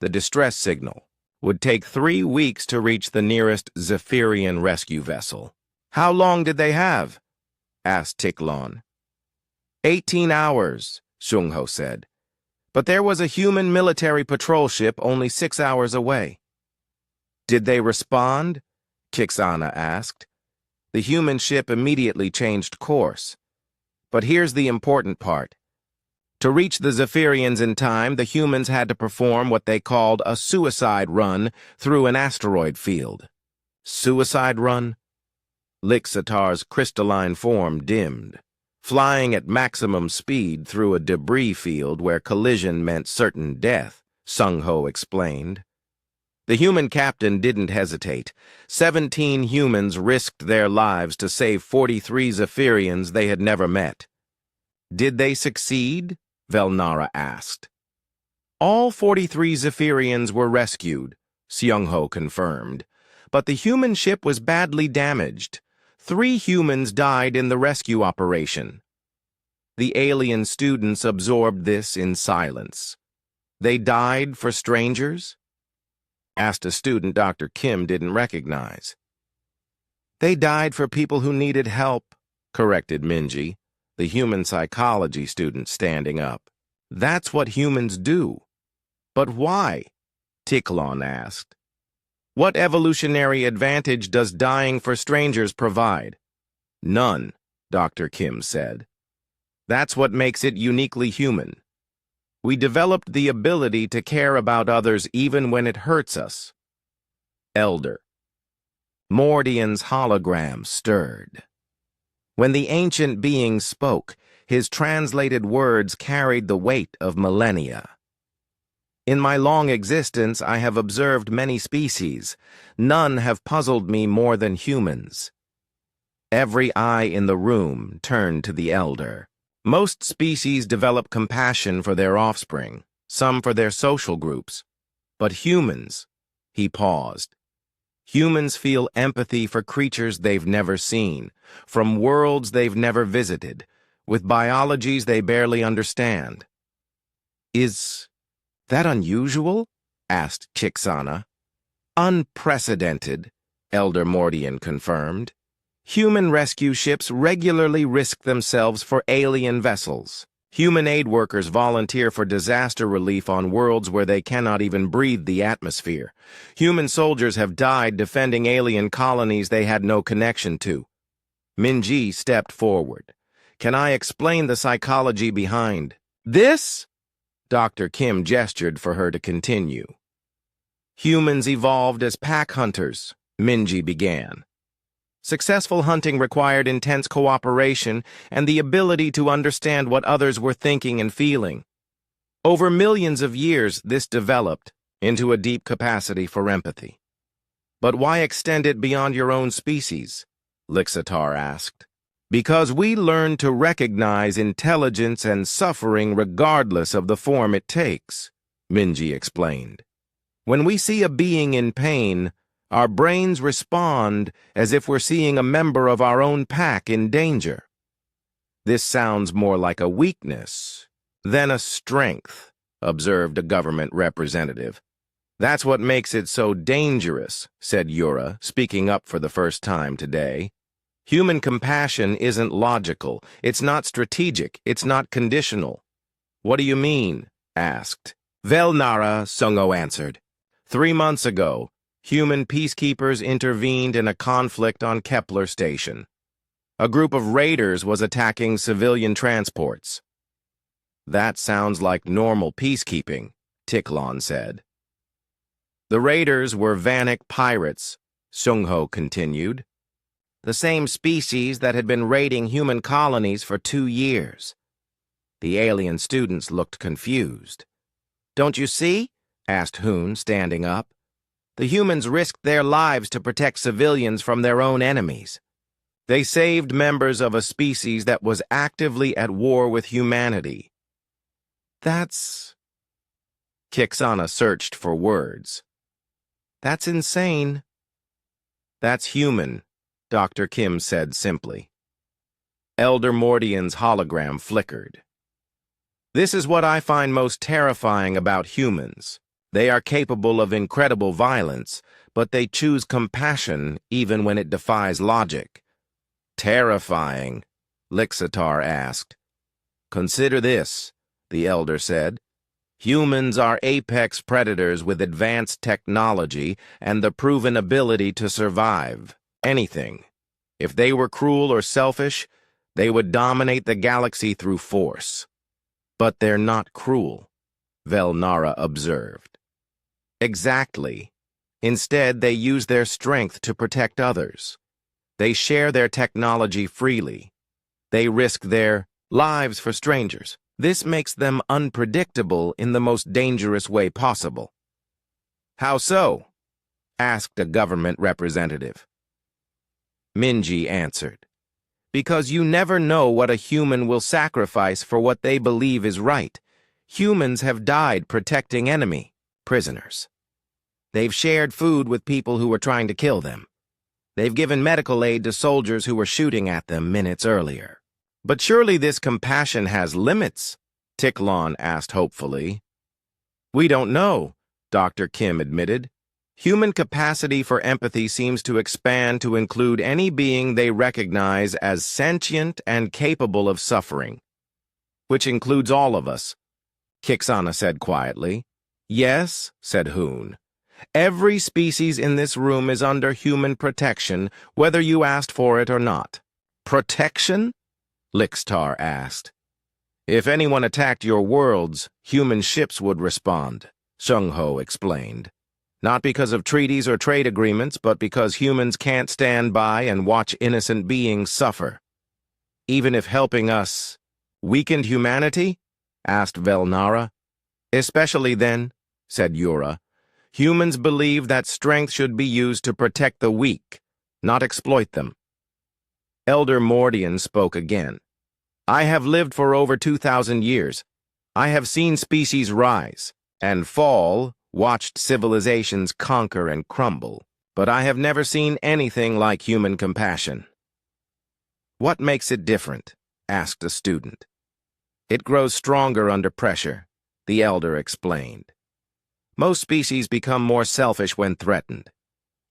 The distress signal would take 3 weeks to reach the nearest Zephyrian rescue vessel. How long did they have? Asked Tiklon. 18 hours, Seung-ho said. But there was a human military patrol ship only 6 hours away. Did they respond? Kixana asked. The human ship immediately changed course. But here's the important part. To reach the Zephyrians in time, the humans had to perform what they called a suicide run through an asteroid field. Suicide run? Lixatar's crystalline form dimmed. Flying at maximum speed through a debris field where collision meant certain death, Seung-ho explained. The human captain didn't hesitate. 17 humans risked their lives to save 43 Zephyrians they had never met. Did they succeed? Velnara asked. All 43 Zephyrians were rescued, Seung-ho confirmed, but the human ship was badly damaged. 3 humans died in the rescue operation. The alien students absorbed this in silence. They died for strangers? Asked a student Dr. Kim didn't recognize. They died for people who needed help, corrected Minji, the human psychology student standing up. That's what humans do. But why? Tiklon asked. What evolutionary advantage does dying for strangers provide? None, Dr. Kim said. That's what makes it uniquely human. We developed the ability to care about others even when it hurts us. Elder. Mordian's hologram stirred. When the ancient being spoke, his translated words carried the weight of millennia. In my long existence, I have observed many species. None have puzzled me more than humans. Every eye in the room turned to the elder. Most species develop compassion for their offspring, some for their social groups. But humans, he paused. Humans feel empathy for creatures they've never seen, from worlds they've never visited, with biologies they barely understand. Is that unusual? Asked Kixana. Unprecedented, Elder Mordian confirmed. Human rescue ships regularly risk themselves for alien vessels. Human aid workers volunteer for disaster relief on worlds where they cannot even breathe the atmosphere. Human soldiers have died defending alien colonies they had no connection to. Minji stepped forward. Can I explain the psychology behind this? Dr. Kim gestured for her to continue. Humans evolved as pack hunters, Minji began. Successful hunting required intense cooperation and the ability to understand what others were thinking and feeling. Over millions of years, this developed into a deep capacity for empathy. But why extend it beyond your own species? Lixitar asked. Because we learn to recognize intelligence and suffering regardless of the form it takes, Minji explained. When we see a being in pain, our brains respond as if we're seeing a member of our own pack in danger. This sounds more like a weakness than a strength, observed a government representative. That's what makes it so dangerous, said Yura, speaking up for the first time today. Human compassion isn't logical, it's not strategic, it's not conditional. What do you mean? Asked. Velnara, Sungo answered. 3 months ago, human peacekeepers intervened in a conflict on Kepler Station. A group of raiders was attacking civilian transports. That sounds like normal peacekeeping, Tiklon said. The raiders were Vanek pirates, Sungho continued. The same species that had been raiding human colonies for 2 years. The alien students looked confused. Don't you see? Asked Hoon, standing up. The humans risked their lives to protect civilians from their own enemies. They saved members of a species that was actively at war with humanity. That's... Kixana searched for words. That's insane. That's human, Dr. Kim said simply. Elder Mordian's hologram flickered. This is what I find most terrifying about humans. They are capable of incredible violence, but they choose compassion even when it defies logic. Terrifying, Lixitar asked. Consider this, the elder said. Humans are apex predators with advanced technology and the proven ability to survive anything. If they were cruel or selfish, they would dominate the galaxy through force. But they're not cruel, Velnara observed. Exactly. Instead, they use their strength to protect others. They share their technology freely. They risk their lives for strangers. This makes them unpredictable in the most dangerous way possible. How so? Asked a government representative. Minji answered. Because you never know what a human will sacrifice for what they believe is right. Humans have died protecting enemy prisoners. They've shared food with people who were trying to kill them. They've given medical aid to soldiers who were shooting at them minutes earlier. But surely this compassion has limits, Tiklon asked hopefully. We don't know, Dr. Kim admitted. Human capacity for empathy seems to expand to include any being they recognize as sentient and capable of suffering, which includes all of us, Kixana said quietly. Yes, said Hoon. Every species in this room is under human protection, whether you asked for it or not. Protection? Lixtar asked. If anyone attacked your worlds, human ships would respond, Sungho explained. Not because of treaties or trade agreements, but because humans can't stand by and watch innocent beings suffer. Even if helping us weakened humanity? Asked Velnara. Especially then, said Yura. Humans believe that strength should be used to protect the weak, not exploit them. Elder Mordian spoke again. I have lived for over 2,000 years. I have seen species rise and fall, watched civilizations conquer and crumble, but I have never seen anything like human compassion. What makes it different? Asked a student. It grows stronger under pressure, the elder explained. Most species become more selfish when threatened.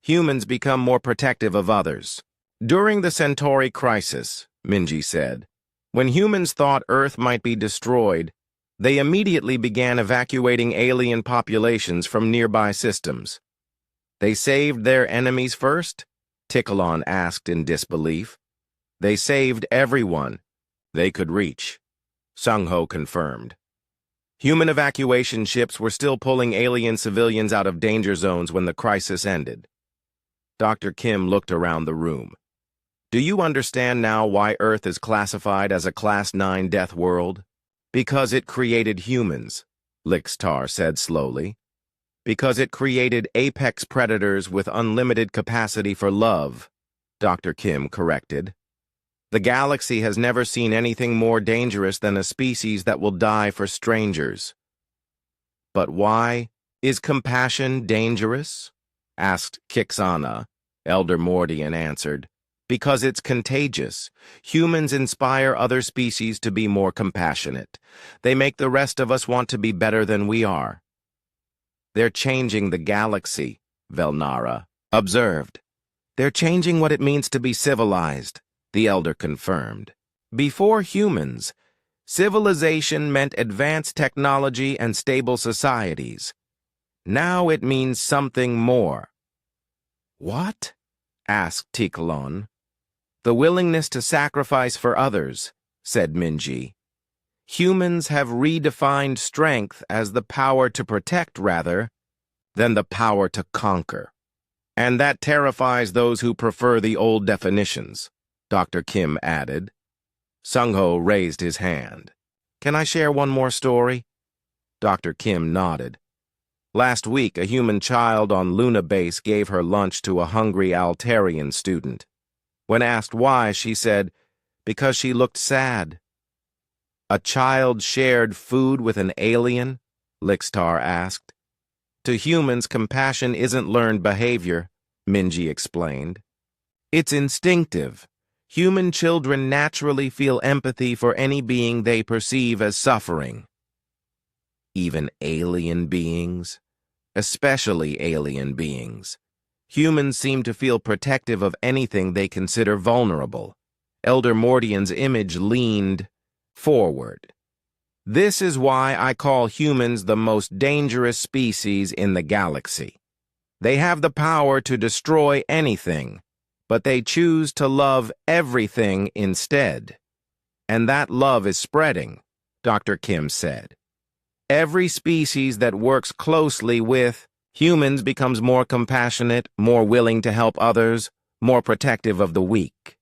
Humans become more protective of others. During the Centauri crisis, Minji said, when humans thought Earth might be destroyed, they immediately began evacuating alien populations from nearby systems. They saved their enemies first? Tiklon asked in disbelief. They saved everyone they could reach, Sungho confirmed. Human evacuation ships were still pulling alien civilians out of danger zones when the crisis ended. Dr. Kim looked around the room. Do you understand now why Earth is classified as a Class 9 death world? Because it created humans, Lixtar said slowly. Because it created apex predators with unlimited capacity for love Dr. Kim corrected. The galaxy has never seen anything more dangerous than a species that will die for strangers. But why is compassion dangerous? Asked Kixana. Elder Mordian answered. Because it's contagious. Humans inspire other species to be more compassionate. They make the rest of us want to be better than we are. They're changing the galaxy, Velnara observed. They're changing what it means to be civilized, the Elder confirmed. Before humans, civilization meant advanced technology and stable societies. Now it means something more. What? Asked Tikalon. The willingness to sacrifice for others, said Minji. Humans have redefined strength as the power to protect rather than the power to conquer. And that terrifies those who prefer the old definitions, Dr. Kim added. Sungho raised his hand. Can I share one more story? Dr. Kim nodded. Last week, a human child on Luna Base gave her lunch to a hungry Altarian student. When asked why, she said, because she looked sad. A child shared food with an alien? Lixtar asked. To humans, compassion isn't learned behavior, Minji explained. It's instinctive. Human children naturally feel empathy for any being they perceive as suffering. Even alien beings? Especially alien beings. Humans seem to feel protective of anything they consider vulnerable. Elder Mordian's image leaned forward. This is why I call humans the most dangerous species in the galaxy. They have the power to destroy anything, but they choose to love everything instead. And that love is spreading, Dr. Kim said. Every species that works closely with humans becomes more compassionate, more willing to help others, more protective of the weak.